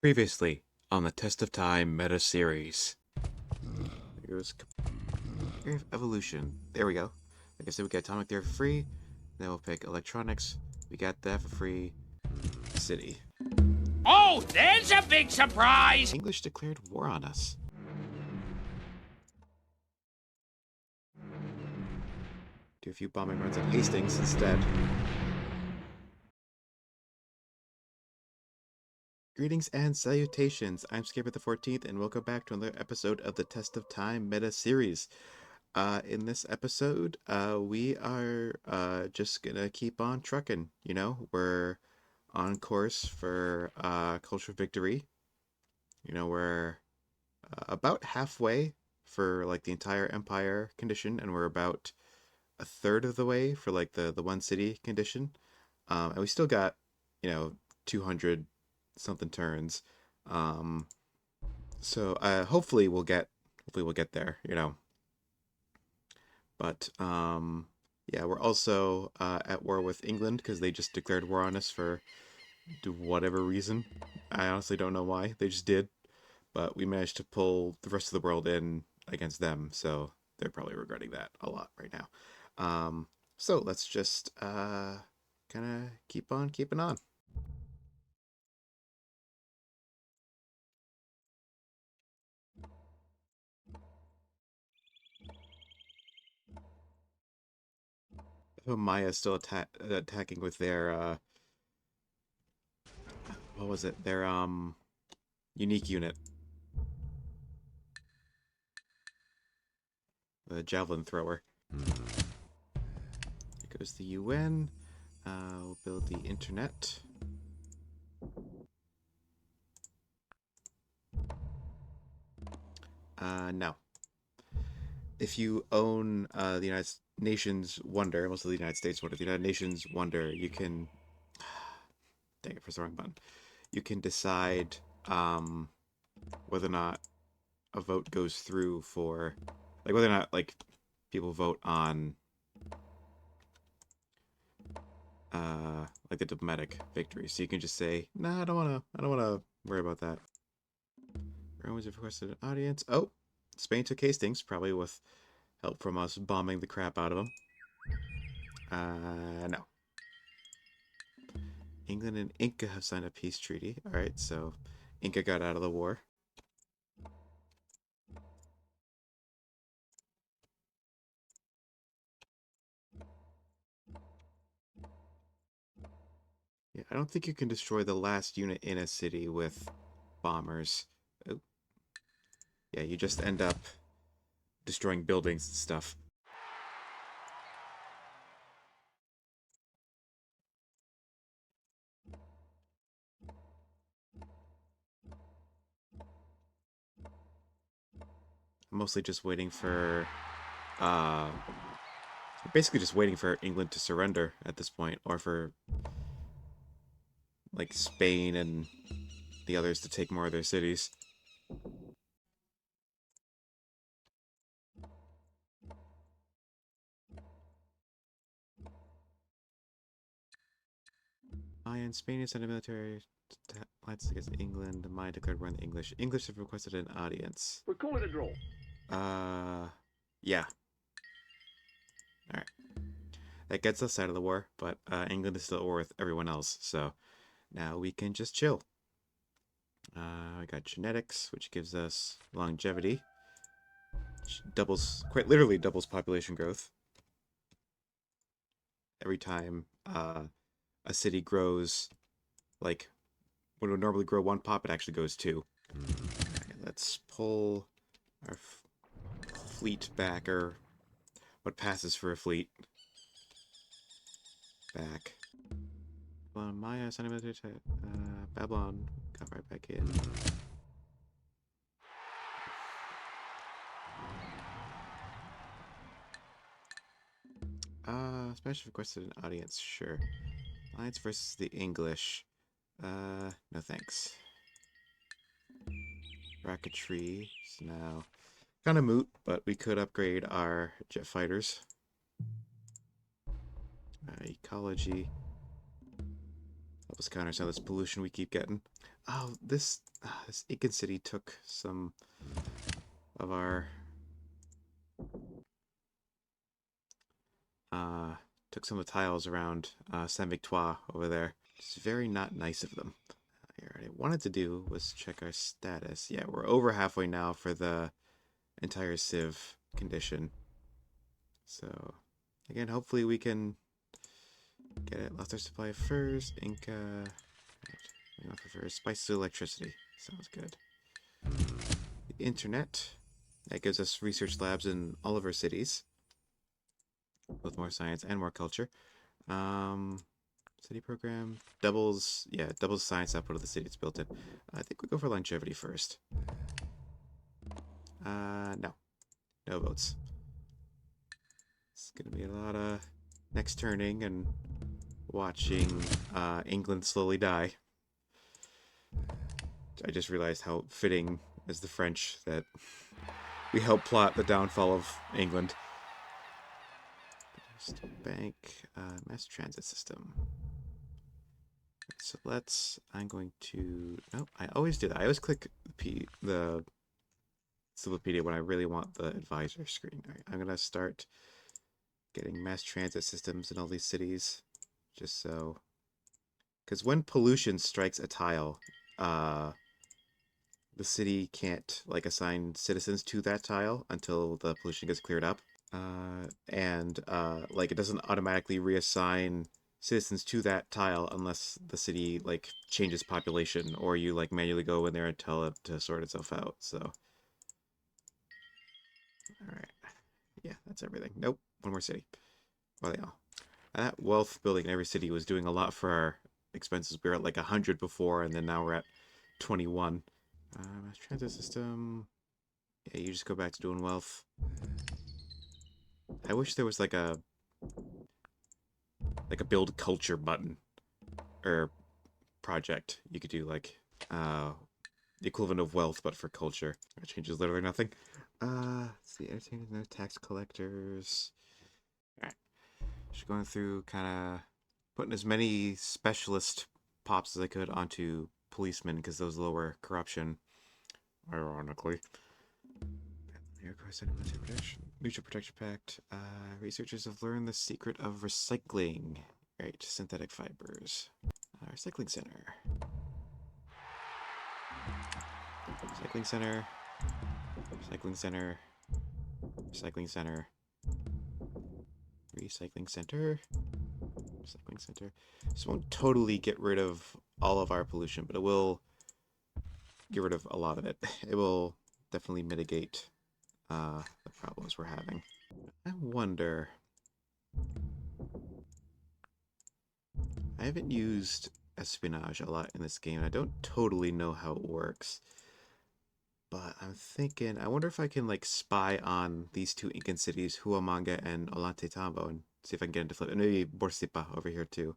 Previously on the Test of Time Metaseries. Here's Theory of Evolution. There we go. Like I said, we got Atomic Theory for free. Then we'll pick Electronics. We got that for free. City. Oh, there's a big surprise! English declared war on us. Do a few bombing runs at Hastings instead. Greetings and salutations. I'm Skipper the 14th, and welcome back to another episode of the Test of Time Meta Series. In this episode, we are just gonna keep on trucking. You know, we're on course for cultural victory. You know, we're about halfway for like the entire empire condition, and we're about a third of the way for like the one city condition. And we still got 200 something turns. Um, so hopefully we'll get there. But yeah, we're also at war with England because they just declared war on us for whatever reason. I honestly don't know why. They just did. But we managed to pull the rest of the world in against them, so they're probably regretting that a lot right now. So let's just kind of keep on keeping on. Oh, Maya's still attacking with their what was it? Their unique unit, the javelin thrower. Here goes the UN. We'll build the internet. No. If you own the United Nations Wonder, most of the United States Wonder, the United Nations Wonder, you can. Dang it, press the wrong button. You can decide whether or not a vote goes through for, like, whether or not like people vote on like the diplomatic victory. So you can just say, nah, I don't wanna worry about that. Romans have requested an audience. Oh, Spain took Hastings, probably with help from us bombing the crap out of them. No. England and Inca have signed a peace treaty. Alright, so Inca got out of the war. Yeah, I don't think you can destroy the last unit in a city with bombers. Oh, yeah, you just end up destroying buildings and stuff. I'm mostly just waiting for uh basically just waiting for England to surrender at this point, or for like Spain and the others to take more of their cities. And Spain has sent a military alliance against England. Maya declared war on the English. English have requested an audience. We're calling a draw. Yeah. Alright. That gets us out of the war, but England is still at war with everyone else, so now we can just chill. We got genetics, which gives us longevity. Which doubles, quite literally doubles population growth. Every time a city grows, like, when it would normally grow one pop, it actually goes two. Okay, let's pull our fleet back, or what passes for a fleet back. Well, Maya, Sentimental, Babylon got right back in. Spanish requested an audience, sure. Alliance versus the English. No thanks. Rocketry is now kind of moot, but we could upgrade our jet fighters. Ecology. us counter some of this pollution we keep getting. Oh, this Aiken City took some of our took some of the tiles around Saint Victoire over there. It's very not nice of them. What I wanted to do was check our status. Yeah, we're over halfway now for the entire Civ condition. So, again, hopefully we can get it. Lost our supply first. Inca. We want for first. Spice to electricity. Sounds good. The internet. That gives us research labs in all of our cities. With more science and more culture. City program. Doubles science output of the city it's built in. I think we go for longevity first. No. No votes. It's gonna be a lot of next turning and watching England slowly die. I just realized how fitting as the French that we helped plot the downfall of England. Bank, mass transit system. So I'm going to, no, I always do that. I always click the Civilopedia when I really want the advisor screen. All right, I'm going to start getting mass transit systems in all these cities, just so, because when pollution strikes a tile, the city can't like assign citizens to that tile until the pollution gets cleared up. Like it doesn't automatically reassign citizens to that tile unless the city like changes population or you like manually go in there and tell it to sort itself out. So, all right, yeah, that's everything. Nope, one more city. Well, yeah, that wealth building in every city was doing a lot for our expenses. We were at like 100 before, and then now we're at 21. Mass transit system. Yeah, you just go back to doing wealth. I wish there was like a build culture button or project you could do like the equivalent of wealth but for culture. It changes literally nothing. Let's see, entertainment, no tax collectors. Alright. Just going through kind of putting as many specialist pops as I could onto policemen because those lower corruption, ironically. Air Corps Mutual Protection Pact. Researchers have learned the secret of recycling. Right, synthetic fibers. Recycling center. Recycling center. Recycling center. Recycling center. Recycling center. Recycling center. This won't totally get rid of all of our pollution, but it will get rid of a lot of it. It will definitely mitigate the problems we're having. I wonder. I haven't used espionage a lot in this game. I don't totally know how it works. But I'm thinking, I wonder if I can like spy on these two Incan cities, Huamanga and Ollantaytambo, and see if I can get into flip. And maybe Borsipa over here too.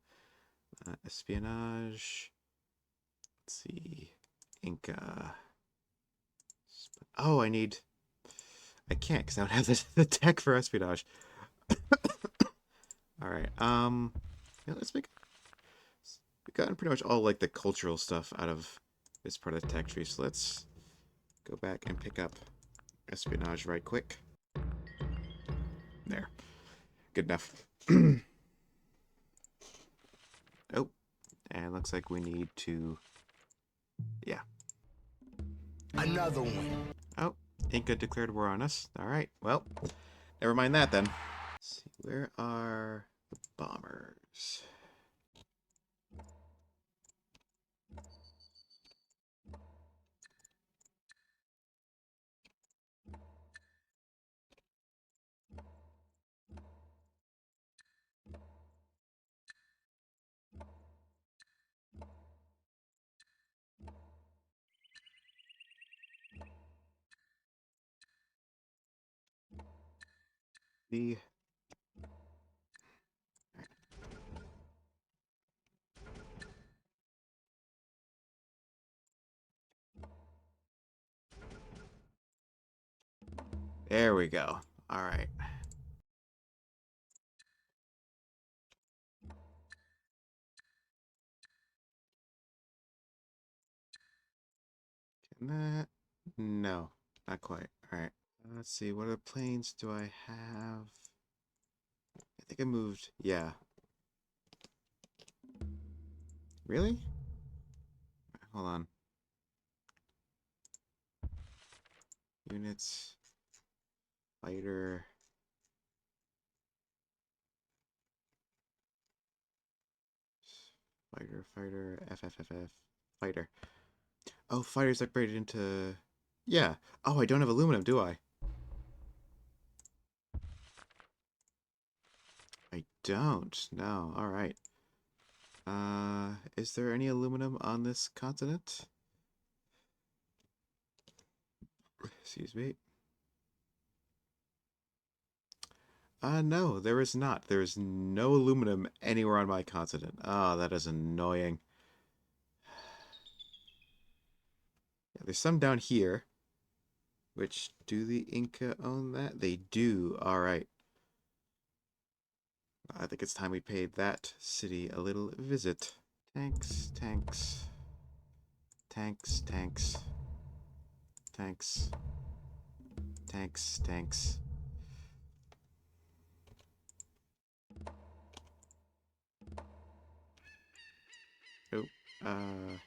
Espionage. Let's see. Inca. Oh, I can't because I don't have the tech for espionage. All right. Yeah, let's make. We've gotten pretty much all like the cultural stuff out of this part of the tech tree. So let's go back and pick up espionage right quick. There. Good enough. Oh, and looks like we need to. Yeah. Another one. Oh, Inca declared war on us. All right. Well, never mind that then. Let's see. Where are the bombers? The There we go. All right. Nah, no, not quite. All right. Let's see. What other planes do I have? I think I moved. Yeah. Really? Hold on. Units. Fighter. Fighter. FFFF. Fighter. Oh, fighter's upgraded into. Yeah. Oh, I don't have aluminum, do I? I don't. No. All right. Is there any aluminum on this continent? Excuse me. No, there is not. There is no aluminum anywhere on my continent. Ah, that is annoying. Yeah, there's some down here. Which, do the Inca own that? They do. All right. I think it's time we paid that city a little visit. Tanks, tanks, tanks, tanks, tanks, tanks, tanks. Oh, uh,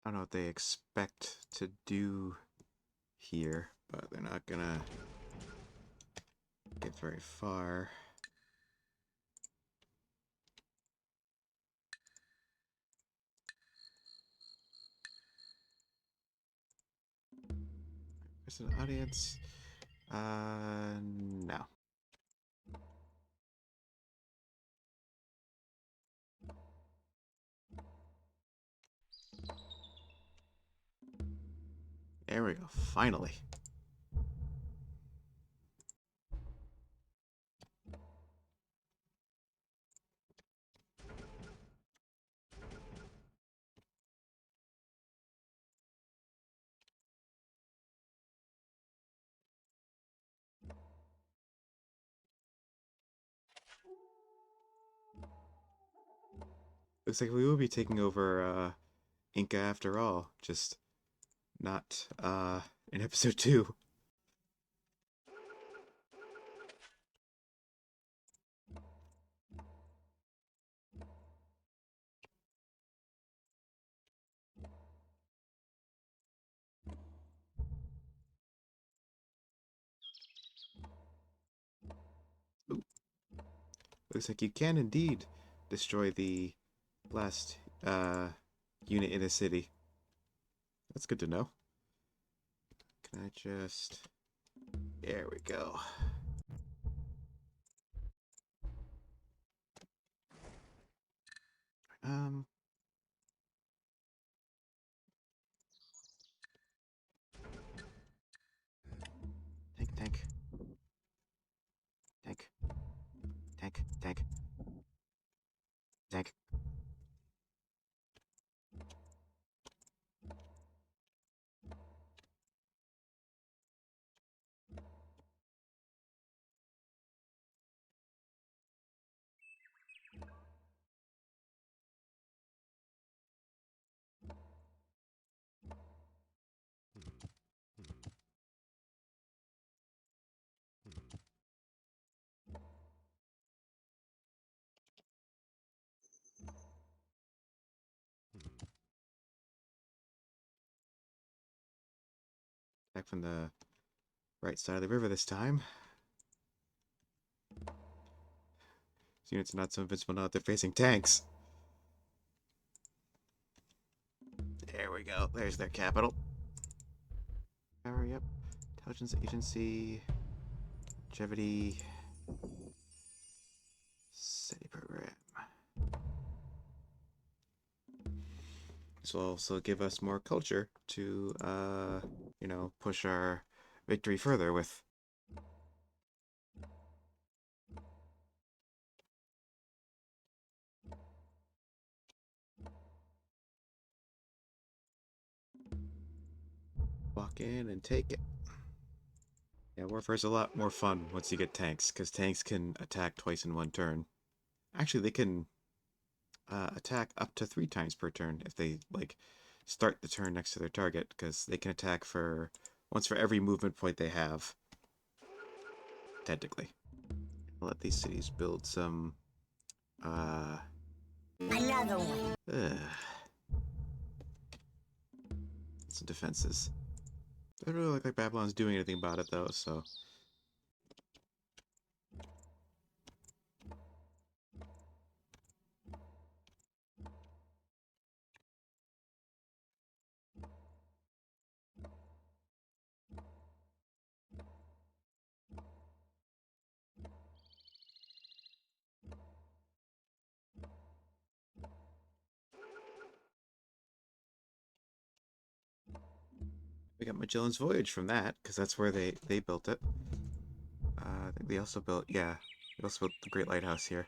I don't know what they expect to do here, but they're not gonna get very far. There's an audience. No. There we go. Finally. Looks like we will be taking over Inca after all. Just not in episode 2. Ooh. Looks like you can indeed destroy the last unit in a city. That's good to know. Can I just... There we go. Um, Tank. Back from the right side of the river this time. These units are not so invincible now that they're facing tanks. There we go. There's their capital. Hurry up. Intelligence Agency. Longevity. City program. This will also give us more culture to, push our victory further with. Walk in and take it. Yeah, warfare's a lot more fun once you get tanks, because tanks can attack twice in one turn. Actually, they can attack up to 3 times per turn if they, start the turn next to their target, because they can attack for once for every movement point they have, technically. I'll let these cities build some, Another one. Some defenses. Doesn't really look like Babylon's doing anything about it, though, so. We got Magellan's Voyage from that, because that's where they built it. I think they also built, yeah, they also built the Great Lighthouse here.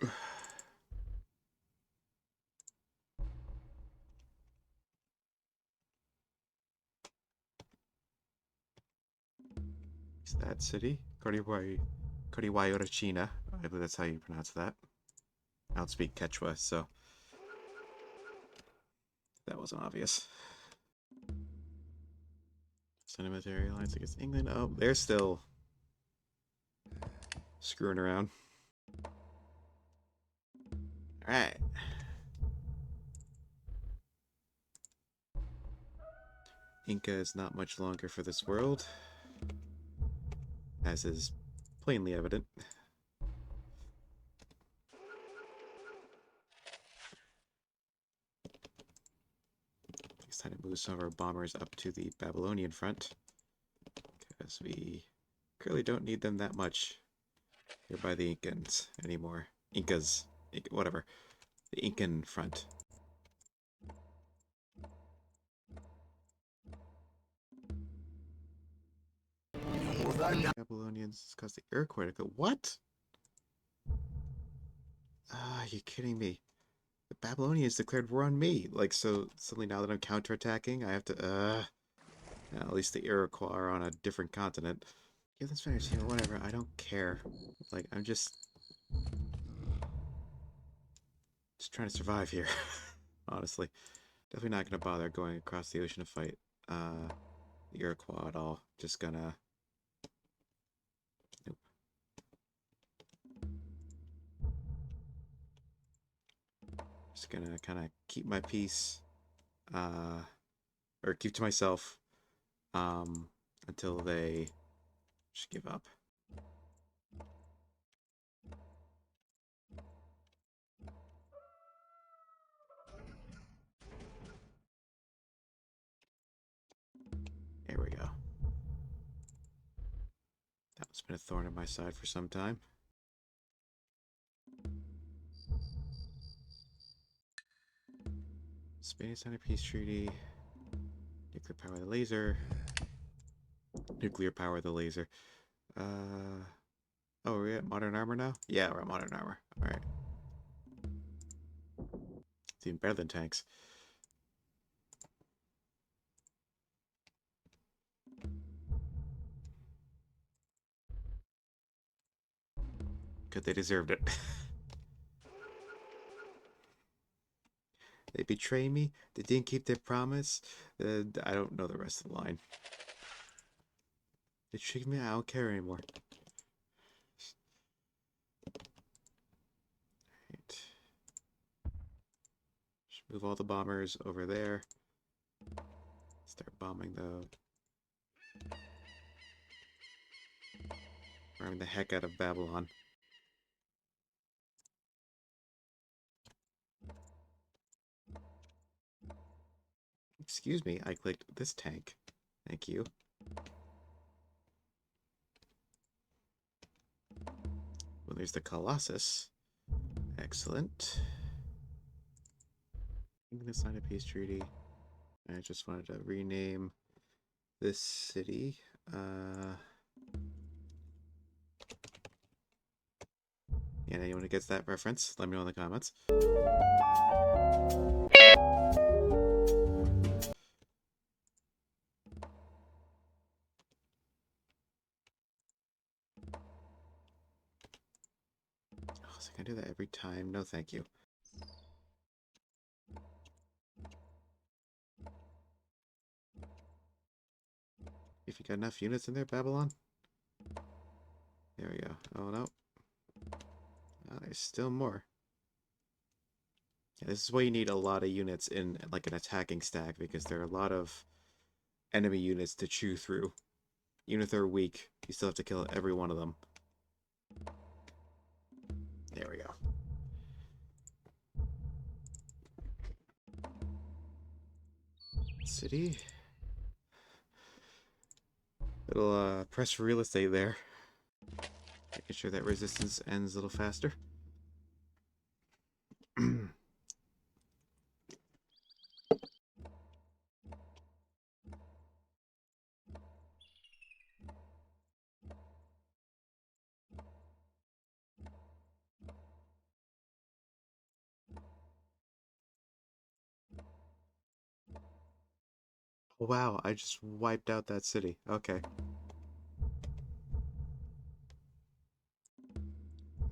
Is that city? Corihuayorachina. I believe that's how you pronounce that. I don't speak Quechua, so that wasn't obvious. Military alliance against England. Oh, they're still screwing around. Alright. Inca is not much longer for this world, as is plainly evident. It's time to move some of our bombers up to the Babylonian front, because we clearly don't need them that much here by the Incans anymore. Incas, whatever. The Incan front. Babylonians caused the earthquake to go. What? Ah, you kidding me? The Babylonians declared war on me. Like, so suddenly now that I'm counterattacking, I have to, at least the Iroquois are on a different continent. Give them Spanish here, whatever, I don't care. Like, I'm just trying to survive here, honestly. Definitely not gonna bother going across the ocean to fight, the Iroquois at all. Just gonna... Nope. Just gonna kind of keep my peace, or keep to myself, until they just give up. There we go. That one's been a thorn in my side for some time. Spain signed a peace treaty. Nuclear power the laser. Nuclear power the laser. Oh, are we at modern armor now? Yeah, we're at modern armor. Alright. It's even better than tanks. Good, they deserved it. They betray me. They didn't keep their promise. I don't know the rest of the line. They tricked me. I don't care anymore. Right. Just move all the bombers over there. Start bombing the... Bombing the heck out of Babylon. Excuse me, I clicked this tank. Thank you. Well, there's the Colossus. Excellent. I'm going to sign a peace treaty. I just wanted to rename this city. Yeah, anyone who gets that reference, let me know in the comments. Oh, so can I do that every time? No, thank you. If you got enough units in there, Babylon? There we go. Oh, no. Oh, there's still more. Yeah, this is why you need a lot of units in like an attacking stack, because there are a lot of enemy units to chew through. Even if they're weak, you still have to kill every one of them. There we go. City. It'll press for real estate there. Making sure that resistance ends a little faster. Wow, I just wiped out that city. Okay.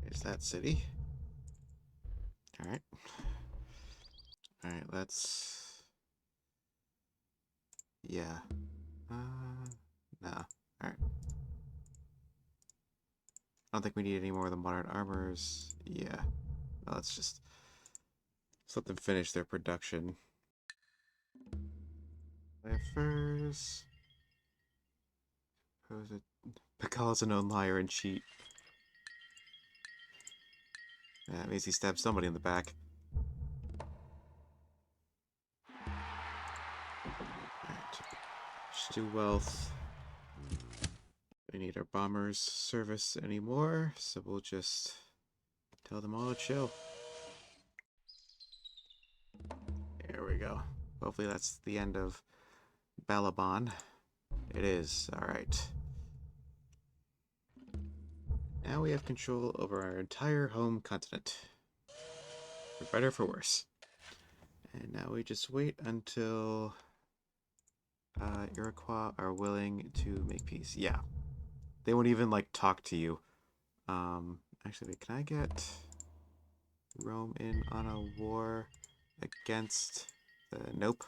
There's that city. Alright. Alright, let's... Yeah. Nah. Alright. I don't think we need any more of the modern armors. Yeah. Well, let's just... Let's let them finish their production. Furs. Pakal a known liar and cheat. That means he stabbed somebody in the back. Alright. Just do wealth. We need our bombers service anymore, so we'll just tell them all to chill. There we go. Hopefully that's the end of Balaban. It is. Alright. Now we have control over our entire home continent. For better or for worse. And now we just wait until Iroquois are willing to make peace. Yeah. They won't even, like, talk to you. Actually, can I get Rome in on a war against the... Nope.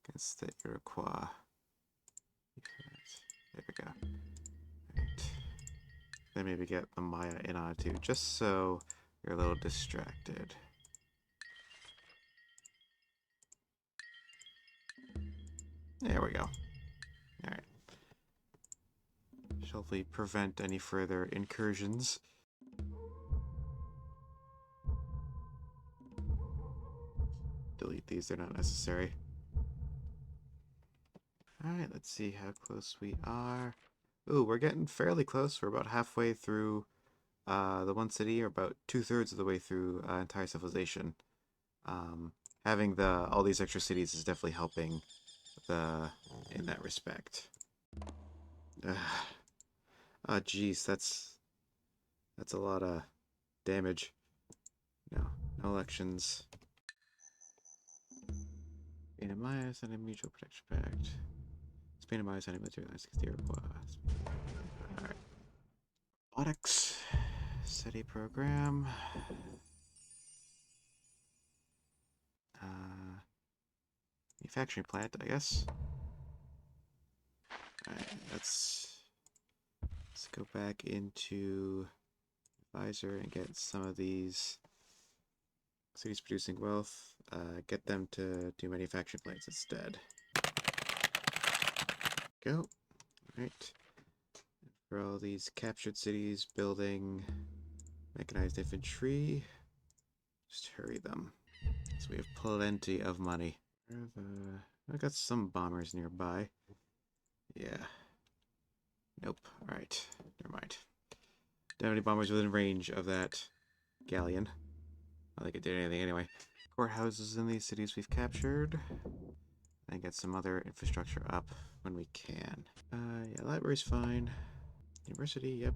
Against the Iroquois. There we go. Right. Then maybe get the Maya in on it too, just so you're a little distracted. There we go. Alright. Should hopefully prevent any further incursions. Delete these, they're not necessary. Alright, let's see how close we are. Ooh, we're getting fairly close. We're about halfway through the one city, or about 2/3 of the way through entire civilization. Having all these extra cities is definitely helping in that respect. Oh, geez, that's a lot of damage. No elections. Spain and Maya signed a mutual protection pact. Spain and Maya signed a military alliance against the Iroquois. Alright. Robotics. SETI program. Manufacturing plant, I guess. Alright, let's go back into Advisor and get some of these cities producing wealth. Get them to do manufacturing plants instead. Go. Alright. For all these captured cities building mechanized infantry, just hurry them. So we have plenty of money. I got some bombers nearby. Yeah. Nope. Alright. Never mind. Don't have any bombers within range of that galleon. I don't think it did anything anyway. Courthouses in these cities we've captured. And get some other infrastructure up when we can. Yeah, library's fine. University, yep.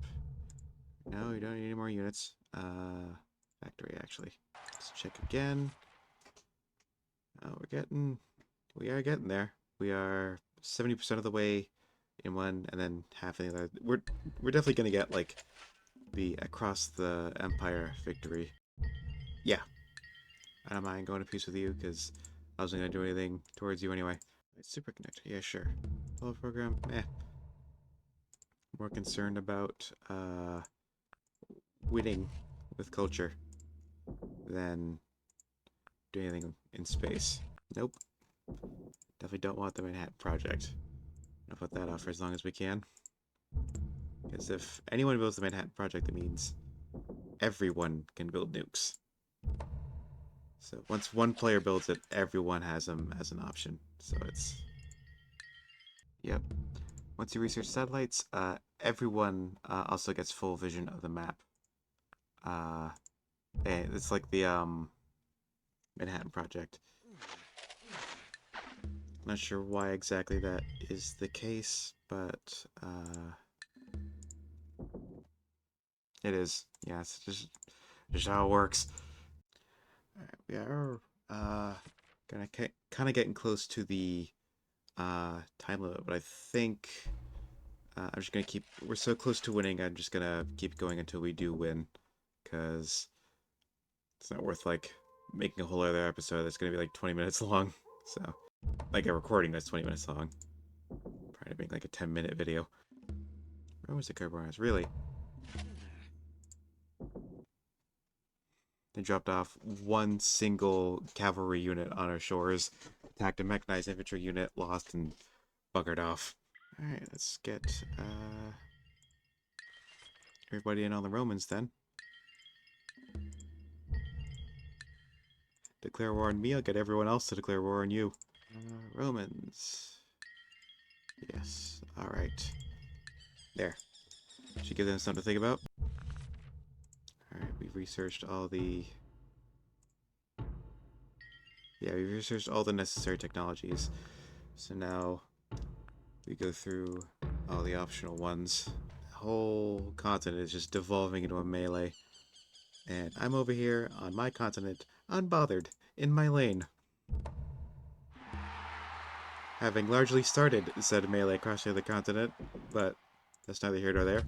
No, you don't need any more units. Factory, actually. Let's check again. We are getting there. We are 70% of the way in one, and then half in the other. We're definitely gonna get like the across the empire victory. Yeah, I don't mind going to peace with you because I wasn't gonna do anything towards you anyway. Superconnector, yeah, sure. Follow program, more concerned about winning with culture than doing anything in space. Nope. Definitely don't want the Manhattan Project. I'll put that off for as long as we can. Because if anyone builds the Manhattan Project, that means everyone can build nukes. So once one player builds it, everyone has them as an option. So it's... Yep. Once you research satellites, everyone also gets full vision of the map. It's like the Manhattan Project. Not sure why exactly that is the case, but it is. Yeah, it's just how it works. Alright, we are kind of getting close to the time limit, but I think I'm just gonna keep. We're so close to winning. I'm just gonna keep going until we do win, because it's not worth like making a whole other episode that's gonna be like 20 minutes long. So, like a recording that's 20 minutes long. Trying to make like a 10-minute video. Where was the Carbonars? Really? They dropped off one single cavalry unit on our shores, attacked a mechanized infantry unit, lost, and buggered off. Alright, let's get everybody in on the Romans then. Declare war on me, I'll get everyone else to declare war on you. Romans. Yes, alright. There. Should give them something to think about. Alright, we've researched all the... Yeah, we've researched all the necessary technologies. So now we go through all the optional ones. The whole continent is just devolving into a melee. And I'm over here on my continent, unbothered, in my lane. Having largely started said melee across the other continent, but that's neither here nor there.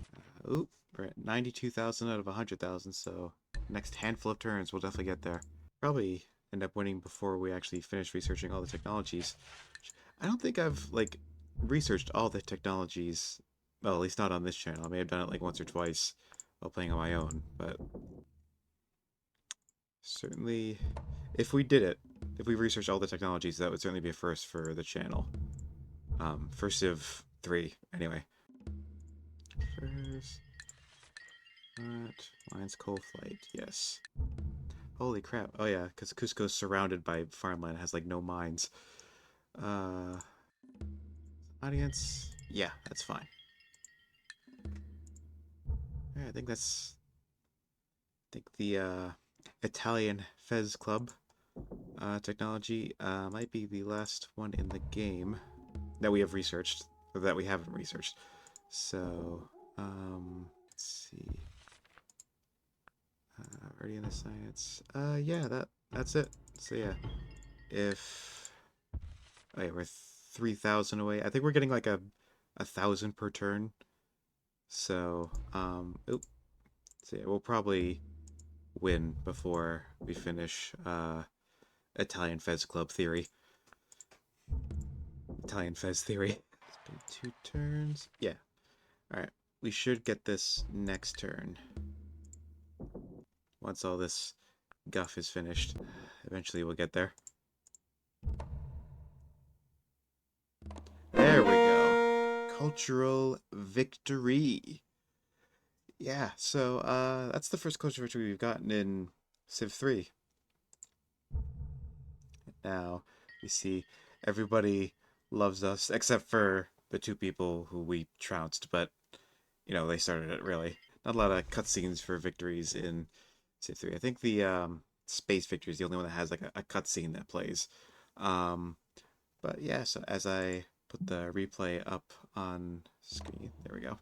Oop, we're at 92,000 out of 100,000, so next handful of turns we'll definitely get there. Probably end up winning before we actually finish researching all the technologies. I don't think I've, like, researched all the technologies, well, at least not on this channel. I may have done it, like, once or twice while playing on my own, but certainly, if we did it, if we researched all the technologies, that would certainly be a first for the channel. First of 3, anyway. First... What? Lions Coal Flight, yes. Holy crap. Oh yeah, because Cusco's surrounded by farmland. It has, like, no mines. Audience? Yeah, that's fine. Yeah, I think that's... I think the, Italian Fez Club technology might be the last one in the game that we have researched, or that we haven't researched. So, let's see. Already in the science. Yeah, that's it. So yeah, if Okay, we're 3,000 away. I think we're getting like a thousand per turn. So, oop, so yeah, we'll probably win before we finish Italian Fez Club theory. Italian Fez theory. Spend 2 turns. Yeah. All right. We should get this next turn once all this guff is finished. Eventually, we'll get there. There we go. Cultural victory. Yeah. So, that's the first cultural victory we've gotten in Civ 3. Now, you see, everybody loves us except for the two people who we trounced, but they started it really. Not a lot of cutscenes for victories in Civ 3. I think the space victory is the only one that has like a cutscene that plays. Um, but yeah, so as I put the replay up on screen, there we go.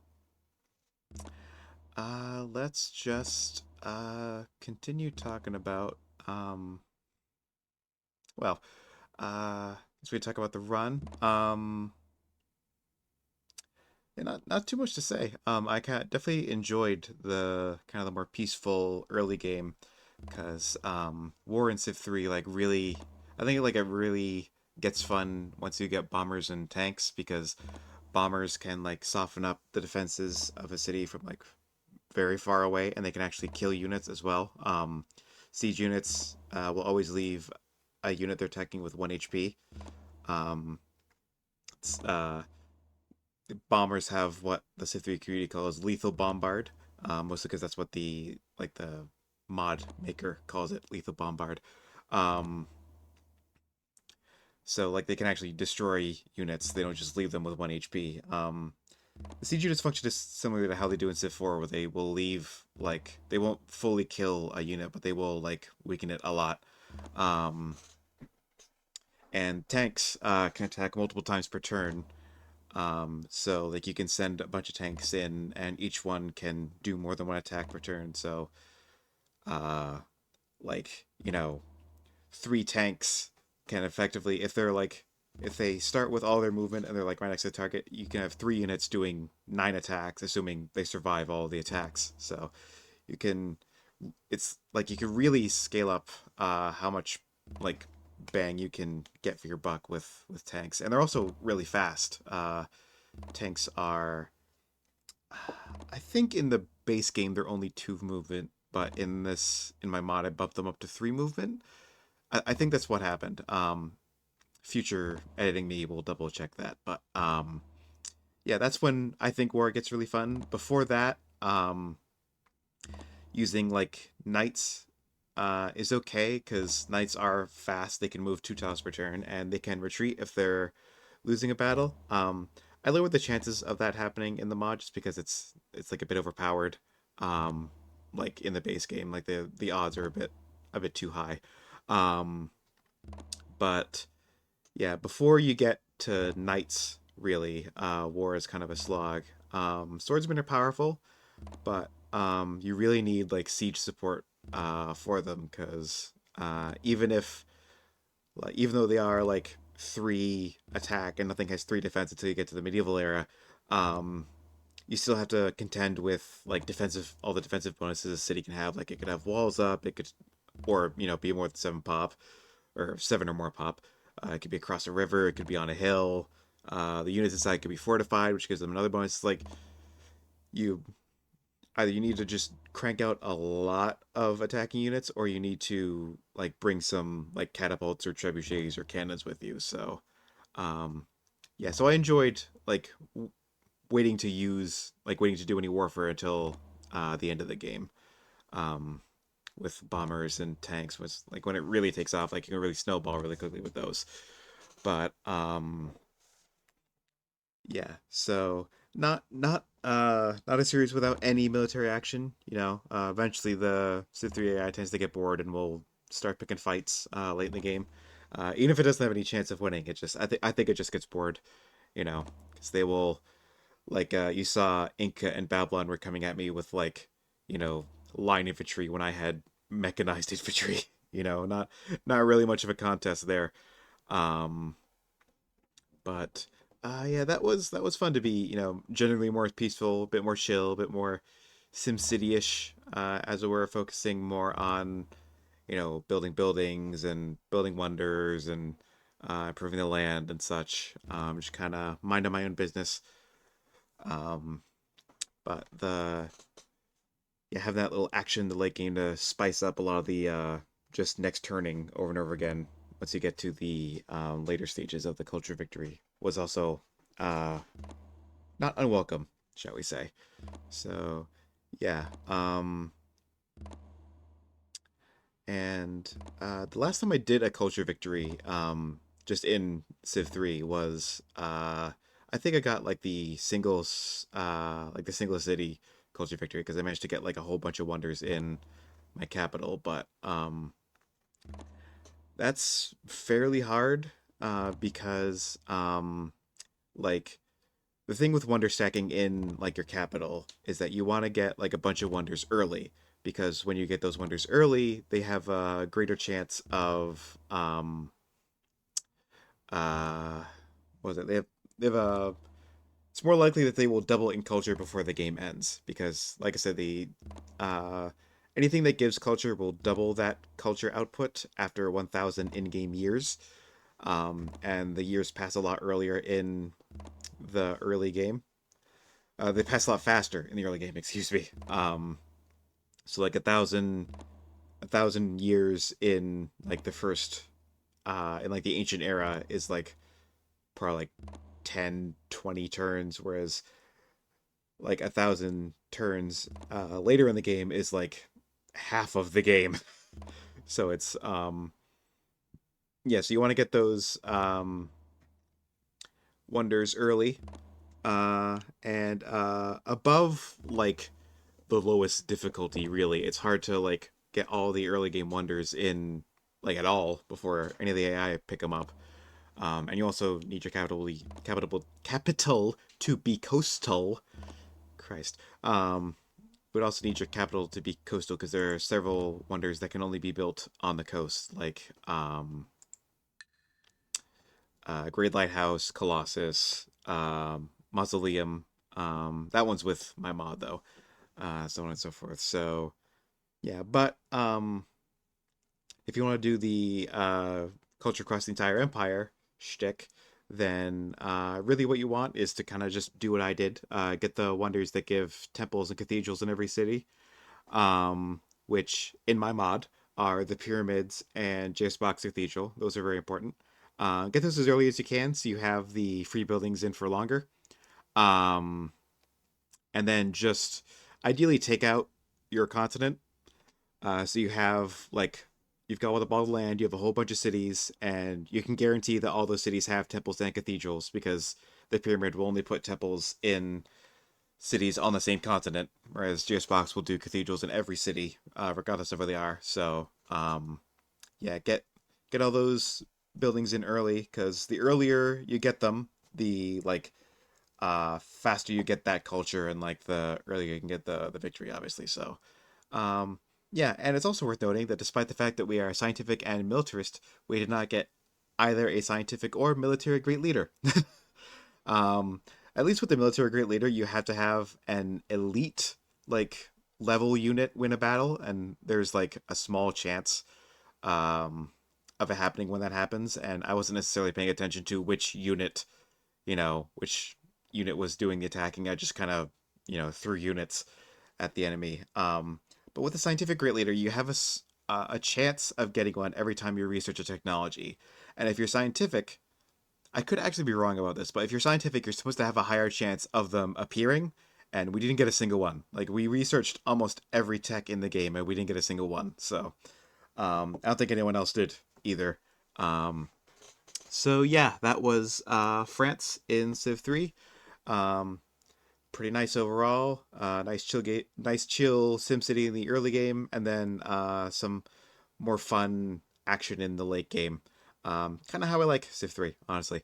Let's just continue talking about well, as we talk about the run. Yeah, not too much to say. I definitely enjoyed the kind of the more peaceful early game because War in Civ 3 like really, I think like it really gets fun once you get bombers and tanks because bombers can like soften up the defenses of a city from like very far away and they can actually kill units as well. Siege units will always leave a unit they're attacking with 1 HP. Um, uh, bombers have what the Civ 3 community calls lethal bombard, mostly because that's what the mod maker calls it, lethal bombard. Um, so like they can actually destroy units; they don't just leave them with 1 HP. The siege units function is similar to how they do in Civ 4, where they will leave like they won't fully kill a unit, but they will like weaken it a lot. Um, and tanks can attack multiple times per turn. So like you can send a bunch of tanks in, and each one can do more than one attack per turn. So, uh, like 3 tanks can effectively, if they start with all their movement and they're like right next to the target, you can have 3 units doing 9 attacks, assuming they survive all the attacks. So you can, it's like you can really scale up how much like bang you can get for your buck with tanks, and they're also really fast. Tanks are, I think in the base game they're only 2 movement, but in my mod I bumped them up to 3 movement. I think that's what happened. Future editing me will double check that, but yeah, that's when I think war gets really fun. Before that, using like knights is okay because knights are fast. They can move 2 tiles per turn, and they can retreat if they're losing a battle. I lowered the chances of that happening in the mod just because it's like a bit overpowered. Um, like in the base game, like the odds are a bit too high. Um, but yeah, before you get to knights, really, war is kind of a slog. Swordsmen are powerful, but you really need like siege support for them because even though they are like 3 attack and nothing has 3 defense until you get to the medieval era, um, you still have to contend with like all the defensive bonuses a city can have. Like it could have walls up, it could, or be more than 7 pop or 7 or more pop. It could be across a river, it could be on a hill. The units inside could be fortified, which gives them another bonus. It's like you either you need to just crank out a lot of attacking units, or you need to like bring some like catapults or trebuchets or cannons with you. So, um, yeah. So I enjoyed like waiting to do any warfare until the end of the game. Um, with bombers and tanks was like when it really takes off. Like you can really snowball really quickly with those. But yeah, so not a series without any military action. Eventually the Civ 3 AI tends to get bored and will start picking fights late in the game. Even if it doesn't have any chance of winning, I think it just gets bored. Because they will like you saw Inca and Babylon were coming at me with like you know line infantry when I had mechanized infantry. Not really much of a contest there. Um, But yeah, that was fun to be, generally more peaceful, a bit more chill, a bit more SimCity-ish, as it were, focusing more on, building buildings and building wonders and improving the land and such. Just kind of minding my own business. Um, but the yeah, having that little action in the late game to spice up a lot of the just next turning over and over again once you get to the later stages of the culture victory was also uh, not unwelcome, shall we say. So, yeah. And the last time I did a culture victory, just in Civ 3, was I think I got like the single city culture victory because I managed to get like a whole bunch of wonders in my capital, but that's fairly hard because like the thing with wonder stacking in like your capital is that you want to get like a bunch of wonders early because when you get those wonders early, they have a greater chance of uh what was it? They have a it's more likely that they will double in culture before the game ends because like I said the uh anything that gives culture will double that culture output after 1000 in-game years. And the years pass a lot earlier in the early game. They pass a lot faster in the early game, excuse me. So like a thousand years in like the first in like the ancient era is like probably like 10, 20 turns, whereas like 1,000 turns later in the game is like half of the game. So it's yeah, so you want to get those wonders early and above like the lowest difficulty really. It's hard to like get all the early game wonders in like at all before any of the AI pick them up. And you also need your capital to be coastal. Christ. But also need your capital to be coastal because there are several wonders that can only be built on the coast, like Great Lighthouse, Colossus, Mausoleum. That one's with my mod though, so on and so forth. So yeah, but if you want to do the culture across the entire empire shtick, then really what you want is to kind of just do what I did, get the wonders that give temples and cathedrals in every city, which in my mod are the pyramids and Box Cathedral. Those are very important. Get those as early as you can so you have the free buildings in for longer. Um, and then just ideally take out your continent. So you have like you've got all the land, you have a whole bunch of cities, and you can guarantee that all those cities have temples and cathedrals because the pyramid will only put temples in cities on the same continent, whereas Geosbox will do cathedrals in every city, regardless of where they are. So, yeah, get all those buildings in early because the earlier you get them, the like faster you get that culture, and like the earlier you can get the victory, obviously. So, um, yeah, and it's also worth noting that despite the fact that we are scientific and militarist, we did not get either a scientific or military great leader. Um, at least with the military great leader, you have to have an elite like level unit win a battle, and there's like a small chance um, of it happening when that happens. And I wasn't necessarily paying attention to which unit was doing the attacking. I just kind of threw units at the enemy. But with the scientific great leader, you have a chance of getting one every time you research a technology, and if you're scientific, I could actually be wrong about this, but if you're scientific, you're supposed to have a higher chance of them appearing, and we didn't get a single one. Like we researched almost every tech in the game, and we didn't get a single one. So I don't think anyone else did either. Um, so yeah, that was France in Civ 3. Um, Pretty nice overall. Nice chill SimCity in the early game, and then some more fun action in the late game. Kind of how I like Civ 3, honestly.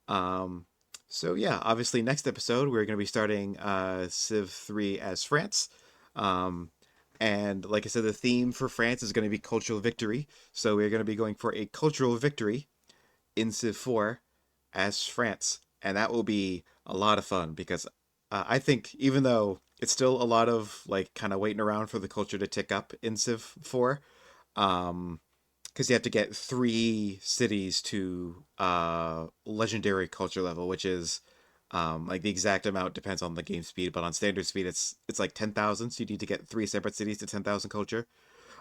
Um, so yeah, obviously next episode we're going to be starting Civ 3 as France. Um, and like I said, the theme for France is going to be cultural victory. So we're going to be going for a cultural victory in Civ 4 as France, and that will be a lot of fun because I think even though it's still a lot of like kind of waiting around for the culture to tick up in Civ 4, um, because you have to get 3 cities to legendary culture level, which is like the exact amount depends on the game speed, but on standard speed it's like 10,000, so you need to get 3 separate cities to 10,000 culture.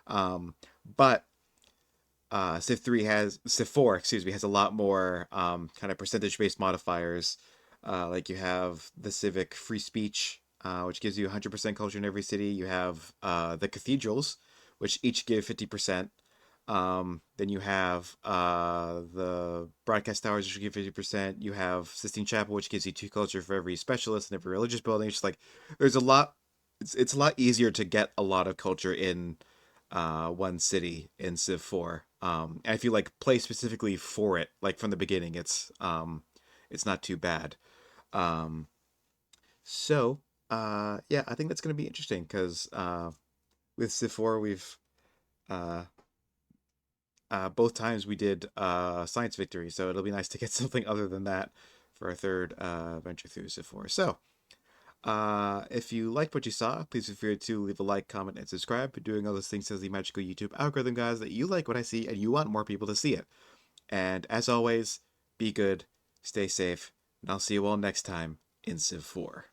But Civ 4, excuse me, has a lot more kind of percentage based modifiers. Like you have the civic free speech, which gives you 100% culture in every city. You have the cathedrals, which each give 50%. Then you have the broadcast towers, which give 50%. You have Sistine Chapel, which gives you 2 culture for every specialist and every religious building. It's just like there's a lot. It's a lot easier to get a lot of culture in one city in Civ 4. And if you like play specifically for it, like from the beginning, it's not too bad. Um, so yeah, I think that's gonna be interesting because with Civ 4 we've uh, both times we did science victory, so it'll be nice to get something other than that for our third venture through Civ 4. So if you liked what you saw, please feel free to leave a like, comment, and subscribe. Doing all those things says the magical YouTube algorithm, guys, that you like what I see and you want more people to see it. And as always, be good, stay safe, and I'll see you all next time in Civ 4.